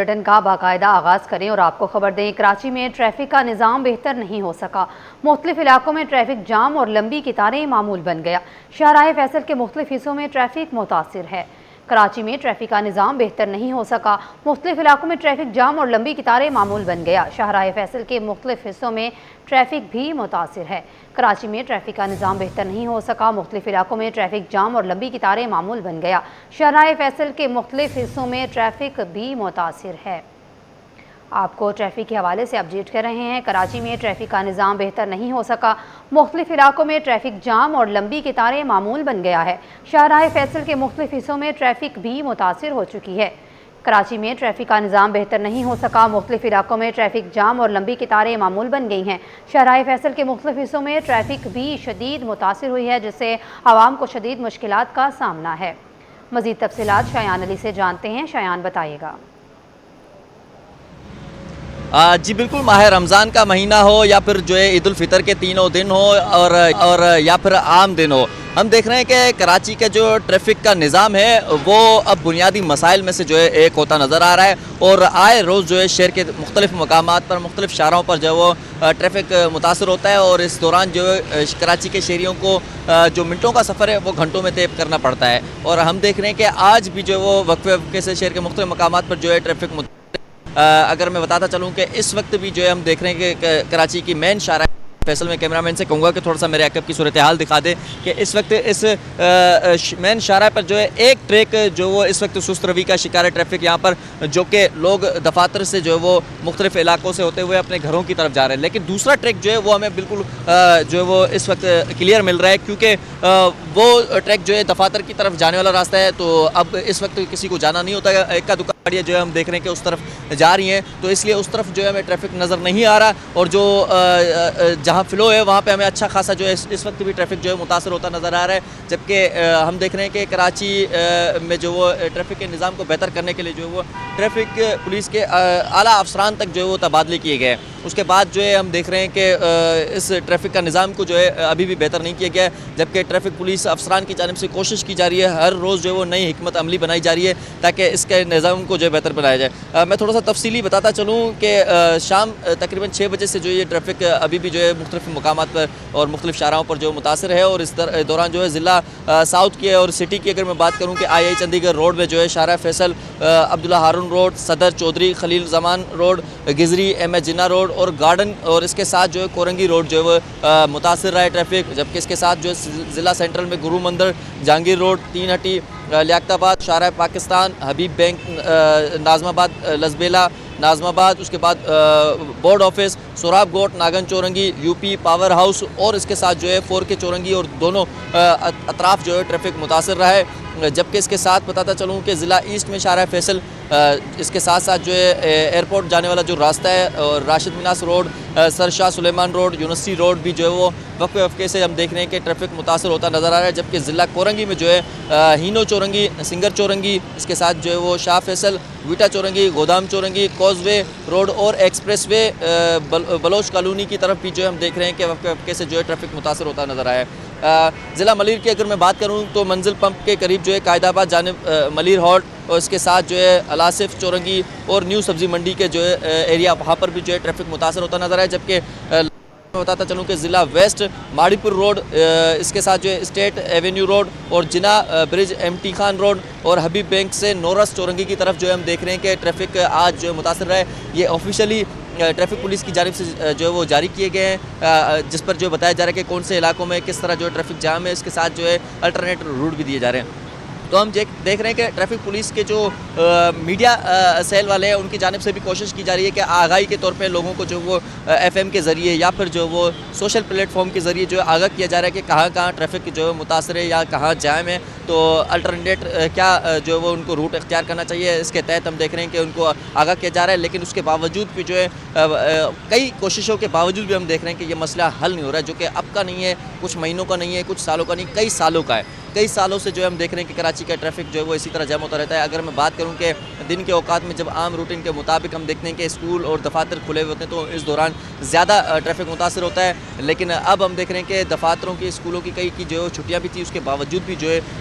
Bulletin کا باقاعدہ آغاز کریں اور آپ کو خبر دیں، کراچی میں ٹریفک کا نظام بہتر نہیں ہو سکا۔ مختلف علاقوں میں ٹریفک جام اور لمبی قطاریں معمول بن گیا۔ شاہراہ فیصل کے مختلف حصوں میں ٹریفک متاثر ہے۔ کراچی میں ٹریفک کا نظام بہتر نہیں ہو سکا۔ مختلف علاقوں میں ٹریفک جام اور لمبی قطاریں معمول بن گیا۔ شاہراہ فیصل کے مختلف حصوں میں ٹریفک بھی متاثر ہے۔ کراچی میں ٹریفک کا نظام بہتر نہیں ہو سکا۔ مختلف علاقوں میں ٹریفک جام اور لمبی قطاریں معمول بن گیا۔ شاہراہ فیصل کے مختلف حصوں میں ٹریفک بھی متاثر ہے۔ آپ کو ٹریفک کے حوالے سے اپڈیٹ کر رہے ہیں۔ کراچی میں ٹریفک کا نظام بہتر نہیں ہو سکا۔ مختلف علاقوں میں ٹریفک جام اور لمبی قطاریں معمول بن گیا ہے۔ شاہراہ فیصل کے مختلف حصوں میں ٹریفک بھی متاثر ہو چکی ہے۔ کراچی میں ٹریفک کا نظام بہتر نہیں ہو سکا۔ مختلف علاقوں میں ٹریفک جام اور لمبی قطاریں معمول بن گئی ہیں۔ شاہراہ فیصل کے مختلف حصوں میں ٹریفک بھی شدید متاثر ہوئی ہے، جس سے عوام کو شدید مشکلات کا سامنا ہے۔ مزید تفصیلات شایان علی سے جانتے ہیں۔ شایان بتائیے گا۔ جی بالکل، ماہ رمضان کا مہینہ ہو یا پھر جو ہے عید الفطر کے تینوں دن ہو اور یا پھر عام دن ہو، ہم دیکھ رہے ہیں کہ کراچی کا جو ٹریفک کا نظام ہے وہ اب بنیادی مسائل میں سے جو ہے ایک ہوتا نظر آ رہا ہے، اور آئے روز جو ہے شہر کے مختلف مقامات پر مختلف شاہراہوں پر جو ہے وہ ٹریفک متاثر ہوتا ہے، اور اس دوران جو ہے کراچی کے شہریوں کو جو منٹوں کا سفر ہے وہ گھنٹوں میں طے کرنا پڑتا ہے۔ اور ہم دیکھ رہے ہیں کہ آج بھی جو ہے وہ وقفے سے شہر کے مختلف مقامات پر جو ہے ٹریفک اگر میں بتاتا چلوں کہ اس وقت بھی جو ہے ہم دیکھ رہے ہیں کہ کراچی کی مین شاہراہ فیصل میں کیمرہ مین سے کہوں گا کہ تھوڑا سا میرے عقب کی صورتحال دکھا دے کہ اس وقت اس مین شاہراہ پر جو ہے ایک ٹریک جو وہ اس وقت سست روی کا شکار ہے ٹریفک یہاں پر، جو کہ لوگ دفاتر سے جو ہے وہ مختلف علاقوں سے ہوتے ہوئے اپنے گھروں کی طرف جا رہے ہیں، لیکن دوسرا ٹریک جو ہے وہ ہمیں بالکل جو ہے وہ اس وقت کلیئر مل رہا ہے، کیونکہ وہ ٹریک جو ہے دفاتر کی طرف جانے والا راستہ ہے، تو اب اس وقت کسی کو جانا نہیں ہوتا ہے۔ ایک کا دکان جو ہے ہم دیکھ رہے ہیں کہ اس طرف جا رہی ہیں، تو اس لیے اس طرف جو ہے ہمیں ٹریفک نظر نہیں آ رہا، اور جو جہاں فلو ہے وہاں پہ ہمیں اچھا خاصا جو ہے اس وقت بھی ٹریفک جو ہے متاثر ہوتا نظر آ رہا ہے، جبکہ ہم دیکھ رہے ہیں کہ کراچی میں جو وہ ٹریفک کے نظام کو بہتر کرنے کے لیے جو ہے وہ ٹریفک پولیس کے اعلیٰ افسران تک جو ہے وہ تبادلے کیے گئے ہیں۔ اس کے بعد جو ہے ہم دیکھ رہے ہیں کہ اس ٹریفک کا نظام کو جو ہے ابھی بھی بہتر نہیں کیا گیا ہے، جبکہ ٹریفک پولیس افسران کی جانب سے کوشش کی جا رہی ہے، ہر روز جو ہے وہ نئی حکمت عملی بنائی جا رہی ہے تاکہ اس کے نظام کو جو ہے بہتر بنایا جائے۔ میں تھوڑا سا تفصیلی بتاتا چلوں کہ شام تقریباً 6 بجے سے جو یہ ٹریفک ابھی بھی جو ہے مختلف مقامات پر اور مختلف شاہراہوں پر جو متاثر ہے، اور اس دوران جو ہے ضلع ساؤتھ کی اور سٹی کی اگر میں بات کروں کہ آئی چندی گڑھ روڈ میں جو ہے شاہراہ فیصل، عبداللہ ہارون روڈ، صدر چودھری خلیل زمان روڈ، گزری ایم ایچ جناح روڈ اور گارڈن، اور اس کے ساتھ جو ہے کورنگی روڈ جو ہے وہ متاثر رہا ہے ٹریفک، جبکہ اس کے ساتھ جو ہے ضلع سینٹرل میں گرو مندر، جہانگیر روڈ، تین ہٹی، لیاقت آباد، شاہراہ پاکستان، حبیب بینک، ناظم آباد، لزبیلا، ناظم آباد، اس کے بعد بورڈ آفس، سوراب گوٹ، ناگن چورنگی، یو پی پاور ہاؤس، اور اس کے ساتھ جو ہے 4K چورنگی، اور دونوں اطراف جو ہے ٹریفک متاثر رہا ہے۔ جبکہ اس کے ساتھ بتاتا چلوں کہ ضلع ایسٹ میں شاہراہ فیصل، اس کے ساتھ ساتھ جو ہے ایئرپورٹ جانے والا جو راستہ ہے، اور راشد مناس روڈ، سر شاہ سلیمان روڈ، یونیورسٹی روڈ بھی جو ہے وہ وقفے سے ہم دیکھ رہے ہیں کہ ٹریفک متاثر ہوتا نظر آ رہا ہے، جبکہ ضلع کورنگی میں جو ہے ہینو چورنگی، سنگر چورنگی، اس کے ساتھ جو ہے وہ شاہ فیصل، ویٹا چورنگی، گودام چورنگی، کوز وے روڈ اور ایکسپریس وے بلوچ کالونی کی طرف بھی جو ہے ہم دیکھ رہے ہیں کہ وقفے سے جو ہے ٹریفک متاثر ہوتا نظر آیا ہے۔ ضلع ملیر کی اگر میں بات کروں تو منزل پمپ کے قریب جو ہے قائد آباد جانب ملیر ہالٹ، اور اس کے ساتھ جو ہے الاصف چورنگی اور نیو سبزی منڈی کے جو ہے ایریا، وہاں پر بھی جو ہے ٹریفک متاثر ہوتا نظر آیا، جبکہ میں بتاتا چلوں کہ ضلع ویسٹ ماڑی پور روڈ، اس کے ساتھ جو ہے اسٹیٹ ایونیو روڈ اور جناح برج MT خان روڈ اور حبیب بینک سے نورس چورنگی کی طرف جو ہے ہم دیکھ رہے ہیں کہ ٹریفک آج جو ہے متاثر رہا ہے۔ یہ آفیشلی ٹریفک پولیس کی جانب سے جو ہے وہ جاری کیے گئے ہیں، جس پر جو بتایا جا رہا ہے کہ کون سے علاقوں میں کس طرح جو ہے ٹریفک جام ہے، اس کے ساتھ جو ہے الٹرنیٹ روٹ بھی دیے جا رہے ہیں۔ تو ہم دیکھ رہے ہیں کہ ٹریفک پولیس کے جو میڈیا سیل والے ہیں ان کی جانب سے بھی کوشش کی جا رہی ہے کہ آگاہی کے طور پہ لوگوں کو جو وہ FM کے ذریعے یا پھر جو وہ سوشل پلیٹ فارم کے ذریعے جو ہے آگاہ کیا جا رہا ہے کہ کہاں کہاں ٹریفک جو ہے متاثر ہے یا کہاں جام ہے، تو الٹرنیٹ کیا جو وہ ان کو روٹ اختیار کرنا چاہیے، اس کے تحت ہم دیکھ رہے ہیں کہ ان کو آگاہ کیا جا رہا ہے، لیکن اس کے باوجود بھی جو ہے کئی کوششوں کے باوجود بھی ہم دیکھ رہے ہیں کہ یہ مسئلہ حل نہیں ہو رہا ہے، جو کہ اب کا نہیں ہے، کچھ مہینوں کا نہیں ہے، کچھ سالوں کا نہیں، کئی سالوں کا ہے۔ کئی سالوں سے جو ہے ہم دیکھ رہے ہیں کہ کراچی کا ٹریفک جو ہے وہ اسی طرح جام ہوتا رہتا ہے۔ اگر میں بات کروں کہ دن کے اوقات میں جب عام روٹین کے مطابق ہم دیکھتے ہیں کہ اسکول اور دفاتر کھلے ہوئے ہوتے ہیں تو اس دوران زیادہ ٹریفک متاثر ہوتا ہے، لیکن اب ہم دیکھ رہے ہیں کہ دفاتروں کی، اسکولوں کی کئی کی جو چھٹیاں بھی تھی، اس کے باوجود بھی جو ہے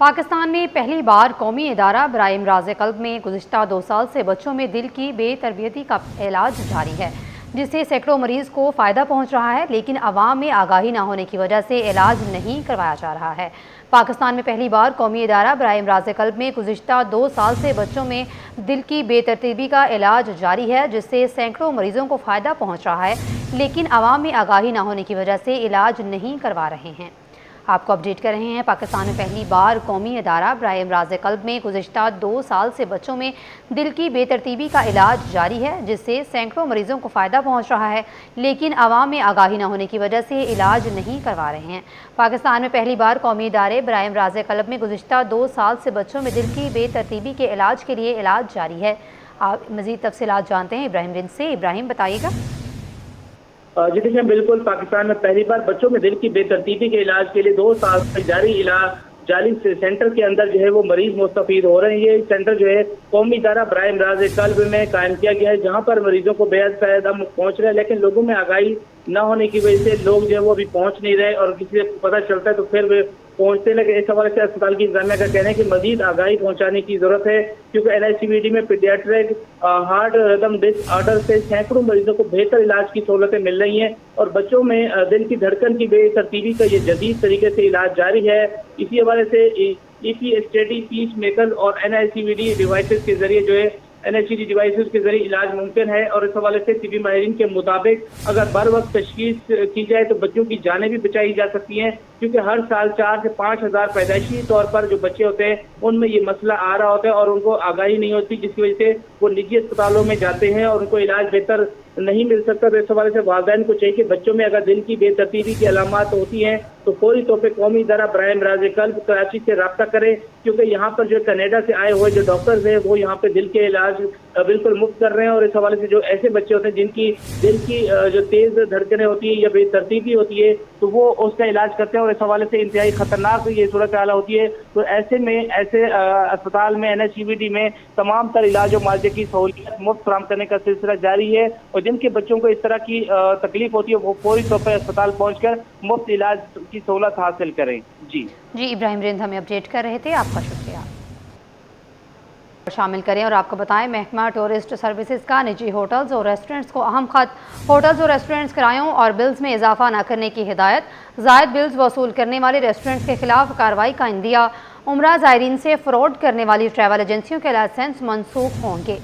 پاکستان میں پہلی بار قومی ادارہ برائے امراض قلب میں گزشتہ 2 سال سے بچوں میں دل کی بے تربیتی کا علاج جاری ہے، جس سے سینکڑوں مریض کو فائدہ پہنچ رہا ہے، لیکن عوام میں آگاہی نہ ہونے کی وجہ سے علاج نہیں کروایا جا رہا ہے۔ پاکستان میں پہلی بار قومی ادارہ برائے امراض قلب میں گزشتہ 2 سال سے بچوں میں دل کی بے ترتیبی کا علاج جاری ہے، جس سے سینکڑوں مریضوں کو فائدہ پہنچ رہا ہے، لیکن عوام میں آگاہی نہ ہونے کی وجہ سے علاج نہیں کروا رہے ہیں۔ آپ کو اپڈیٹ کر رہے ہیں، پاکستان میں پہلی بار قومی ادارہ برائے امراض قلب میں گزشتہ 2 سال سے بچوں میں دل کی بے ترتیبی کا علاج جاری ہے، جس سے سینکڑوں مریضوں کو فائدہ پہنچ رہا ہے، لیکن عوام میں آگاہی نہ ہونے کی وجہ سے علاج نہیں کروا رہے ہیں۔ پاکستان میں پہلی بار قومی ادارے برائے امراض قلب میں گزشتہ 2 سال سے بچوں میں دل کی بے ترتیبی کے علاج کے لیے علاج جاری ہے۔ آپ مزید تفصیلات جانتے ہیں ابراہیم رند سے۔ ابراہیم، بتائیے گا۔ جی دیکھیں، بالکل پاکستان میں پہلی بار بچوں میں دل کی بے ترتیبی کے علاج کے لیے 2 سال سے جاری سینٹر کے اندر جو ہے وہ مریض مستفید ہو رہے ہیں۔ یہ سینٹر جو ہے قومی ادارہ برائے امراض قلب میں قائم کیا گیا ہے، جہاں پر مریضوں کو بے حد فائدہ پہنچ رہا ہے، لیکن لوگوں میں آگاہی نہ ہونے کی وجہ سے لوگ جو ہے وہ ابھی پہنچ نہیں رہے، اور کسی سے پتہ چلتا ہے تو پھر وہ پہنچتے، لیکن اس حوالے سے اسپتال کی انتظامیہ کا کہنا ہے کہ مزید آگاہی پہنچانے کی ضرورت ہے، کیونکہ NICVD میں پیڈیاٹرک ہارٹ ردم ڈس آرڈر سے سینکڑوں مریضوں کو بہتر علاج کی سہولتیں مل رہی ہیں، اور بچوں میں دل کی دھڑکن کی بے ترتیبی کا یہ جدید طریقے سے علاج جاری ہے۔ اسی حوالے سے EP اسٹڈی پیس میکر اور NICVD ڈیوائسز کے ذریعے جو ہے NICVD ڈیوائسز کے ذریعے علاج ممکن ہے، اور اس حوالے سے طبی ماہرین کے مطابق اگر بر وقت تشخیص کی جائے تو بچوں کی جانیں بھی بچائی جا سکتی ہیں، کیونکہ ہر سال 4 سے 5 ہزار پیدائشی طور پر جو بچے ہوتے ہیں ان میں یہ مسئلہ آ رہا ہوتا ہے، اور ان کو آگاہی نہیں ہوتی، جس کی وجہ سے وہ نجی اسپتالوں میں جاتے ہیں اور ان کو علاج بہتر نہیں مل سکتا۔ تو اس حوالے سے والدین کو چاہیے کہ بچوں میں اگر دل کی بے ترتیبی کی علامات ہوتی ہیں تو فوری طور پہ قومی ادارہ برائے امراض قلب کراچی سے رابطہ کریں، کیونکہ یہاں پر جو کینیڈا سے آئے ہوئے جو ڈاکٹرز ہیں وہ یہاں پہ دل کے علاج بالکل مفت کر رہے ہیں، اور اس حوالے سے جو ایسے بچے ہوتے ہیں جن کی دل کی جو تیز دھڑکنیں ہوتی ہیں یا بے ترتیبی ہوتی ہے تو وہ اس کا علاج کرتے ہیں، اور اس حوالے سے انتہائی خطرناک یہ صورتحال ہوتی ہے۔ تو ایسے میں ایسے اسپتال میں NICVD میں تمام تر علاج و معالجے کی سہولیات مفت فراہم کرنے کا سلسلہ جاری ہے، اور جن کے بچوں کو اس طرح کی تکلیف ہوتی ہے وہ فوری طور پر اسپتال پہنچ کر مفت علاج کی سہولت حاصل کریں۔ جی ابراہیم رند ہمیں اپڈیٹ کر رہے تھے، آپ کا شکریہ۔ شامل کریں اور آپ کو بتائیں، محکمہ ٹورسٹ سروسز کا نجی ہوٹلز اور ریسٹورنٹس کو اہم خط، ہوٹلز اور ریسٹورنٹس کرایوں اور بلز میں اضافہ نہ کرنے کی ہدایت، زائد بلز وصول کرنے والے ریسٹورنٹس کے خلاف کارروائی کا عندیہ، عمرہ زائرین سے فراڈ کرنے والی ٹریول ایجنسیوں کے لائسنس منسوخ ہوں گے۔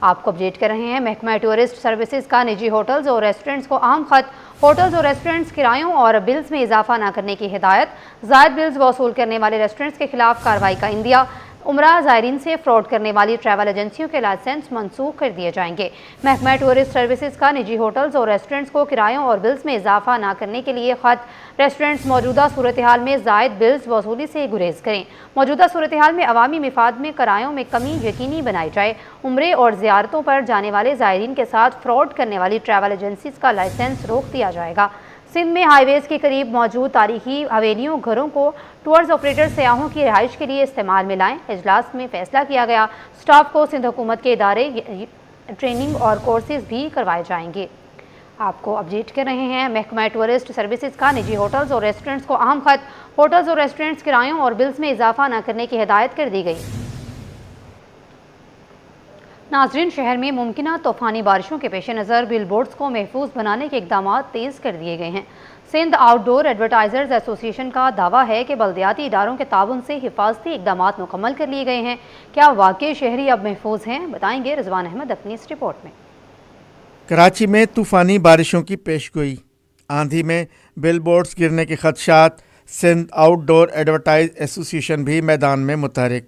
آپ کو اپڈیٹ کر رہے ہیں، محکمہ ٹورسٹ سروسز کا نجی ہوٹلز اور ریسٹورنٹس کو اہم خط، ہوٹلز اور ریسٹورنٹس کرایوں اور بلز میں اضافہ نہ کرنے کی ہدایت، زائد بلز وصول کرنے والے ریسٹورنٹس کے خلاف کارروائی کا عندیہ، عمرہ زائرین سے فراڈ کرنے والی ٹریول ایجنسیوں کے لائسنس منسوخ کر دیے جائیں گے۔ محکمہ ٹورسٹ سروسز کا نجی ہوٹلز اور ریسٹورنٹس کو کرایوں اور بلز میں اضافہ نہ کرنے کے لیے خط، ریسٹورنٹس موجودہ صورتحال میں زائد بلز وصولی سے گریز کریں۔ موجودہ صورتحال میں عوامی مفاد میں کرایوں میں کمی یقینی بنائی جائے۔ عمرے اور زیارتوں پر جانے والے زائرین کے ساتھ فراڈ کرنے والی ٹریول ایجنسیز کا لائسنس روک دیا جائے گا۔ سندھ میں ہائی ویز کے قریب موجود تاریخی حویلیوں گھروں کو ٹورز آپریٹر سیاحوں کی رہائش کے لیے استعمال میں لائیں۔ اجلاس میں فیصلہ کیا گیا، سٹاف کو سندھ حکومت کے ادارے ٹریننگ اور کورسز بھی کروائے جائیں گے۔ آپ کو اپڈیٹ کر رہے ہیں، محکمہ ٹورسٹ سروسز کا نجی ہوٹلز اور ریسٹورنٹس کو اہم خط، ہوٹلز اور ریسٹورنٹس کرایوں اور بلز میں اضافہ نہ کرنے کی ہدایت کر دی گئی۔ ناظرین، شہر میں ممکنہ طوفانی بارشوں کے پیش نظر بل بورڈز کو محفوظ بنانے کے اقدامات تیز کر دیے گئے ہیں۔ سندھ آؤٹ ڈور ایڈورٹائزرز ایسوسی ایشن کا دعویٰ ہے کہ بلدیاتی اداروں کے تعاون سے حفاظتی اقدامات مکمل کر لیے گئے ہیں۔ کیا واقعی شہری اب محفوظ ہیں؟ بتائیں گے رضوان احمد اپنی اس رپورٹ میں۔ کراچی میں طوفانی بارشوں کی پیشگوئی، آندھی میں بل بورڈز گرنے کے خدشات، سندھ آؤٹ ڈور ایڈورٹائز ایسوسی ایشن بھی میدان میں متحرک۔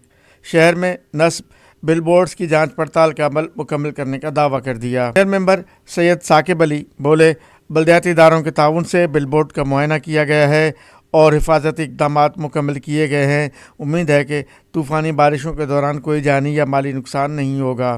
شہر میں نصب بل بورڈز کی جانچ پڑتال کا عمل مکمل کرنے کا دعویٰ کر دیا۔ میئر ممبر سید ثاقب علی بولے، بلدیاتی اداروں کے تعاون سے بل بورڈ کا معائنہ کیا گیا ہے اور حفاظتی اقدامات مکمل کیے گئے ہیں۔ امید ہے کہ طوفانی بارشوں کے دوران کوئی جانی یا مالی نقصان نہیں ہوگا۔